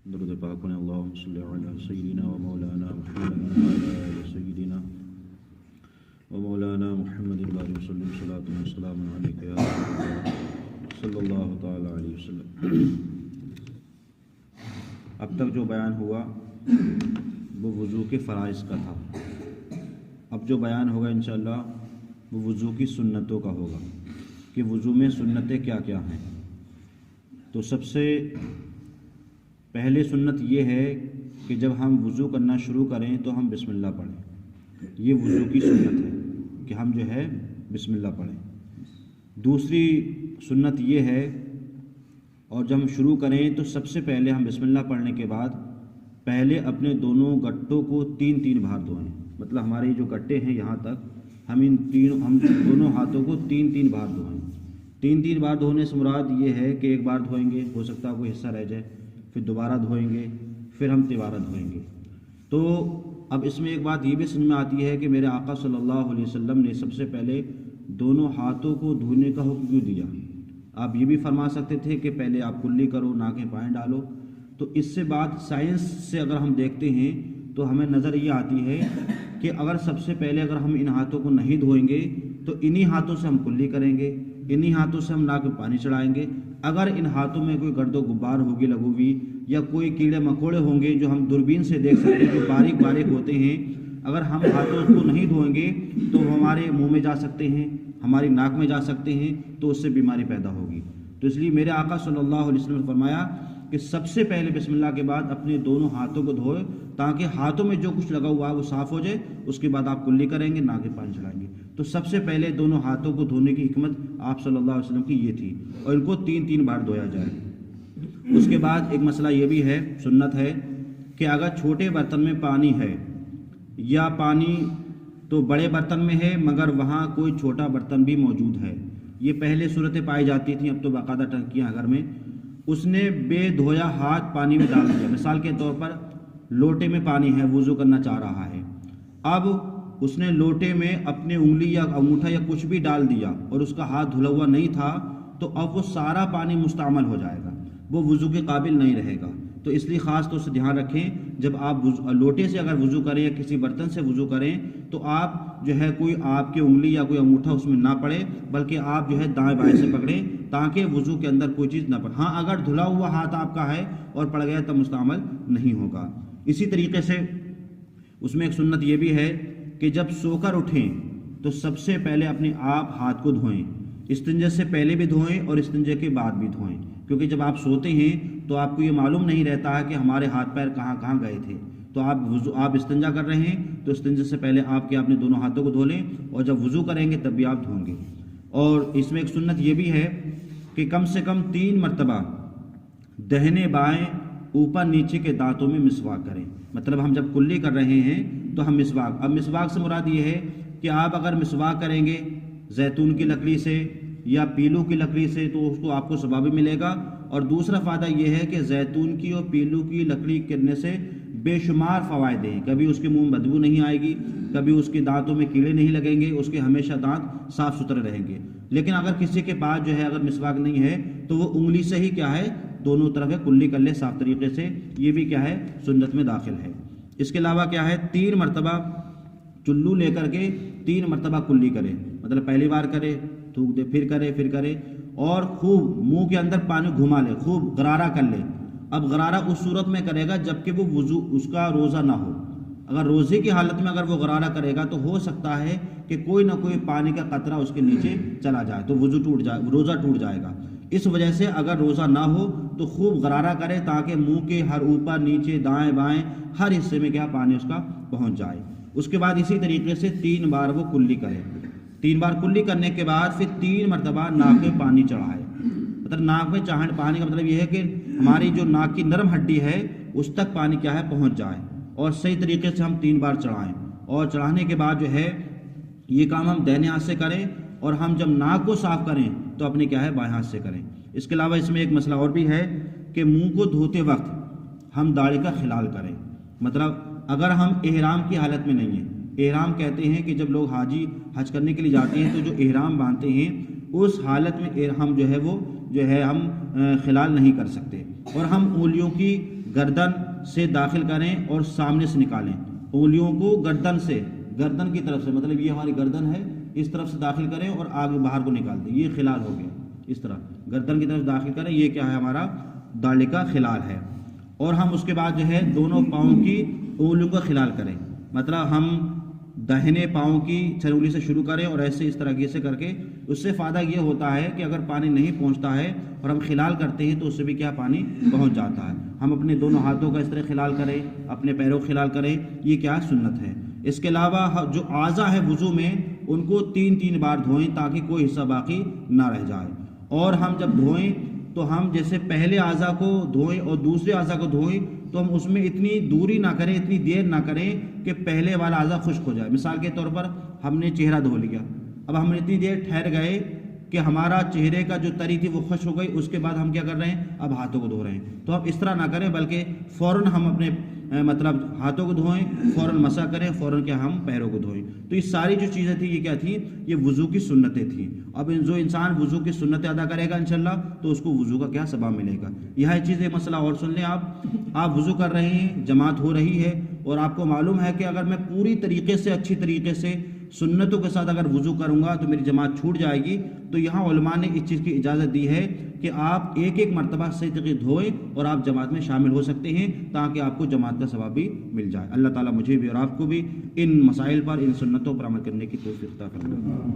درود پاک پڑھیں اللہم صلی علی سیدنا و مولانا محمد و علی آل سیدنا و مولانا محمد وآلہ وسلم صلاۃ و سلام علیک یا رسول اللہ صلی اللہ تعالی علیہ وسلم۔ اب تک جو بیان ہوا وہ وضو کے فرائض کا تھا۔ اب جو بیان ہوگا انشاءاللہ وہ وضو کی سنتوں کا ہوگا کہ وضو میں سنتیں کیا کیا ہیں۔ تو سب سے پہلے سنت یہ ہے کہ جب ہم وضو کرنا شروع کریں تو ہم بسم اللہ پڑھیں۔ یہ وضو کی سنت ہے کہ ہم جو ہے بسم اللہ پڑھیں۔ دوسری سنت یہ ہے اور جب ہم شروع کریں تو سب سے پہلے ہم بسم اللہ پڑھنے کے بعد پہلے اپنے دونوں گٹوں کو تین بار دھوئیں۔ مطلب ہمارے جو گٹے ہیں یہاں تک ہم دونوں ہاتھوں کو تین بار دھوئیں۔ تین بار دھونے سے مراد یہ ہے کہ ایک بار دھوئیں گے، ہو سکتا ہے کوئی حصہ رہ جائے، پھر دوبارہ دھوئیں گے، پھر ہم تیبارہ دھوئیں گے۔ تو اب اس میں ایک بات یہ بھی سمجھ میں آتی ہے کہ میرے آقا صلی اللہ علیہ وسلم نے سب سے پہلے دونوں ہاتھوں کو دھونے کا حکم کیوں دیا؟ آپ یہ بھی فرما سکتے تھے کہ پہلے آپ کلی کرو، ناکیں پائیں ڈالو۔ تو اس سے بات سائنس سے اگر ہم دیکھتے ہیں تو ہمیں نظر یہ آتی ہے کہ اگر سب سے پہلے اگر ہم ان ہاتھوں کو نہیں دھوئیں گے تو انہی ہاتھوں سے ہم کلی کریں گے، انہی ہاتھوں سے ہم ناک میں پانی چڑھائیں گے۔ اگر ان ہاتھوں میں کوئی گرد و غبار ہوگی لگو ہوئی یا کوئی کیڑے مکوڑے ہوں گے جو ہم دوربین سے دیکھ سکتے ہیں، جو باریک ہوتے ہیں، اگر ہم ہاتھوں کو نہیں دھوئیں گے تو ہمارے منہ میں جا سکتے ہیں، ہماری ناک میں جا سکتے ہیں، تو اس سے بیماری پیدا ہوگی۔ تو اس لیے میرے آقا صلی اللہ علیہ وسلم نے فرمایا کہ سب سے پہلے بسم اللہ کے بعد اپنے دونوں ہاتھوں کو دھوئے تاکہ ہاتھوں میں جو کچھ لگا ہوا ہے وہ صاف ہو جائے۔ اس کے بعد آپ کلی کریں گے، ناک میں پانی چڑھائیں گے۔ تو سب سے پہلے دونوں ہاتھوں کو دھونے کی حکمت آپ صلی اللہ علیہ وسلم کی یہ تھی، اور ان کو تین بار دھویا جائے۔ اس کے بعد ایک مسئلہ یہ بھی ہے، سنت ہے کہ اگر چھوٹے برتن میں پانی ہے یا پانی تو بڑے برتن میں ہے مگر وہاں کوئی چھوٹا برتن بھی موجود ہے، یہ پہلے صورتیں پائی جاتی تھیں، اب تو باقاعدہ ٹنکیاں گھر میں، اس نے بے دھویا ہاتھ پانی میں ڈال دیا۔ مثال کے طور پر لوٹے میں پانی ہے، وضو کرنا چاہ رہا ہے، اب اس نے لوٹے میں اپنے انگلی یا انگوٹھا یا کچھ بھی ڈال دیا اور اس کا ہاتھ دھلا ہوا نہیں تھا، تو اب وہ سارا پانی مستعمل ہو جائے گا، وہ وضو کے قابل نہیں رہے گا۔ تو اس لیے خاص طور سے دھیان رکھیں، جب آپ لوٹے سے اگر وضو کریں یا کسی برتن سے وضو کریں تو آپ جو ہے کوئی آپ کی انگلی یا کوئی انگوٹھا اس میں نہ پڑے، بلکہ آپ جو ہے دائیں بائیں سے پکڑیں تاکہ وضو کے اندر کوئی چیز نہ پڑے۔ ہاں اگر دھلا ہوا ہاتھ آپ کا ہے اور پڑ گیا تب مستعمل نہیں ہوگا۔ اسی طریقے سے اس میں ایک سنت یہ بھی ہے کہ جب سو کر اٹھیں تو سب سے پہلے اپنے آپ ہاتھ کو دھوئیں، استنجے سے پہلے بھی دھوئیں اور استنجے کے بعد بھی دھوئیں، کیونکہ جب آپ سوتے ہیں تو آپ کو یہ معلوم نہیں رہتا ہے کہ ہمارے ہاتھ پیر کہاں گئے تھے۔ تو آپ استنجا کر رہے ہیں تو استنجے سے پہلے آپ کے اپنے دونوں ہاتھوں کو دھو لیں، اور جب وضو کریں گے تب بھی آپ دھوئیں گے۔ اور اس میں ایک سنت یہ بھی ہے کہ کم سے کم 3 مرتبہ دہنے بائیں اوپر نیچے کے دانتوں میں مسواک کریں۔ مطلب ہم جب کلی کر رہے ہیں تو ہم مسواک، اب مسواک سے مراد یہ ہے کہ آپ اگر مسواک کریں گے زیتون کی لکڑی سے یا پیلو کی لکڑی سے تو اس کو آپ کو ثواب بھی ملے گا، اور دوسرا فائدہ یہ ہے کہ زیتون کی اور پیلو کی لکڑی کرنے سے بے شمار فوائد ہیں، کبھی اس کے منہ میں بدبو نہیں آئے گی، کبھی اس کے دانتوں میں کیڑے نہیں لگیں گے، اس کے ہمیشہ دانت صاف ستھرے رہیں گے۔ لیکن اگر کسی کے پاس جو ہے اگر مسواک نہیں ہے تو وہ انگلی سے ہی کیا ہے دونوں طرف ہے کلی کر لے صاف طریقے سے، یہ بھی کیا ہے سنت میں داخل ہے۔ اس کے علاوہ کیا ہے 3 مرتبہ چلو لے کر کے 3 مرتبہ کلی کرے، مطلب پہلی بار کرے تھوک دے، پھر کرے اور خوب منہ کے اندر پانی گھما لے، خوب غرارہ کر لے۔ اب غرارہ اس صورت میں کرے گا جبکہ وہ وضو اس کا روزہ نہ ہو۔ اگر روزے کی حالت میں اگر وہ غرارہ کرے گا تو ہو سکتا ہے کہ کوئی نہ کوئی پانی کا قطرہ اس کے نیچے چلا جائے تو روزہ ٹوٹ جائے گا۔ اس وجہ سے اگر روزہ نہ ہو تو خوب غرارہ کرے تاکہ منہ کے ہر اوپر نیچے دائیں بائیں ہر حصے میں کیا پانی اس کا پہنچ جائے۔ اس کے بعد اسی طریقے سے 3 بار وہ کلی کرے، 3 بار کلی کرنے کے بعد پھر 3 مرتبہ ناک میں پانی چڑھائے۔ مطلب ناک میں پانی کا مطلب یہ ہے کہ ہماری جو ناک کی نرم ہڈی ہے اس تک پانی کیا ہے پہنچ جائے، اور صحیح طریقے سے ہم 3 بار چڑھائیں، اور چڑھانے کے بعد جو ہے یہ کام ہم دہنے ہاتھ سے کریں، اور ہم جب ناک کو صاف کریں تو اپنے کیا ہے بائیں ہاتھ سے کریں۔ اس کے علاوہ اس میں ایک مسئلہ اور بھی ہے کہ منہ کو دھوتے وقت ہم داڑھی کا خلال کریں۔ مطلب اگر ہم احرام کی حالت میں نہیں ہیں، احرام کہتے ہیں کہ جب لوگ حاجی حج کرنے کے لیے جاتے ہیں تو جو احرام باندھتے ہیں اس حالت میں ہم جو ہے ہم خلال نہیں کر سکتے، اور ہم انگلیوں کی گردن سے داخل کریں اور سامنے سے نکالیں. انگلیوں کو گردن سے، گردن کی طرف سے، مطلب یہ ہماری گردن ہے، اس طرف سے داخل کریں اور آگے باہر کو نکال دیں. یہ خلال ہو گیا. اس طرح گردن کی طرف داخل کریں، یہ کیا ہے؟ ہمارا داڑھی کا خلال ہے. اور ہم اس کے بعد جو ہے دونوں پاؤں کی انگلیوں کا خلال کریں. مطلب ہم داہنے پاؤں کی انگلی سے شروع کریں اور ایسے اس طرح سے کر کے. اس سے فائدہ یہ ہوتا ہے کہ اگر پانی نہیں پہنچتا ہے اور ہم خلال کرتے ہیں تو اس سے بھی کیا پانی پہنچ جاتا ہے. ہم اپنے دونوں ہاتھوں کا اس طرح خلال کریں، اپنے پیروں کا خلال کریں، یہ کیا سنت ہے. اس کے علاوہ جو اعضاء ہے وضو میں ان کو 3 بار دھوئیں تاکہ کوئی حصہ باقی نہ رہ جائے. اور ہم جب دھوئیں تو ہم جیسے پہلے اعضاء کو دھوئیں اور دوسرے اعضاء کو دھوئیں تو ہم اس میں اتنی دوری نہ کریں، اتنی دیر نہ کریں کہ پہلے والا اعضاء خشک ہو جائے. مثال کے طور پر ہم نے چہرہ دھو لیا، اب ہم اتنی دیر ٹھہر گئے کہ ہمارا چہرے کا جو تری تھی وہ خشک ہو گئی. اس کے بعد ہم کیا کر رہے ہیں؟ اب ہاتھوں کو دھو رہے ہیں. تو ہم اس طرح نہ کریں بلکہ فوراً ہم اپنے مطلب ہاتھوں کو دھوئیں، فوراً مسح کریں، فوراً کیا ہم پیروں کو دھوئیں. تو یہ ساری جو چیزیں تھیں یہ کیا تھیں؟ یہ وضو کی سنتیں تھیں. اب جو انسان وضو کی سنتیں ادا کرے گا انشاءاللہ تو اس کو وضو کا کیا ثواب ملے گا. یہ چیز ایک مسئلہ اور سن لیں. آپ وضو کر رہے ہیں، جماعت ہو رہی ہے اور آپ کو معلوم ہے کہ اگر میں پوری طریقے سے اچھی طریقے سے سنتوں کے ساتھ اگر وضو کروں گا تو میری جماعت چھوٹ جائے گی. تو یہاں علماء نے اس چیز کی اجازت دی ہے کہ آپ ایک مرتبہ صحیح طریقے دھوئیں اور آپ جماعت میں شامل ہو سکتے ہیں تاکہ آپ کو جماعت کا ثواب بھی مل جائے. اللہ تعالیٰ مجھے بھی اور آپ کو بھی ان مسائل پر، ان سنتوں پر عمل کرنے کی توفیق عطا فرمائے.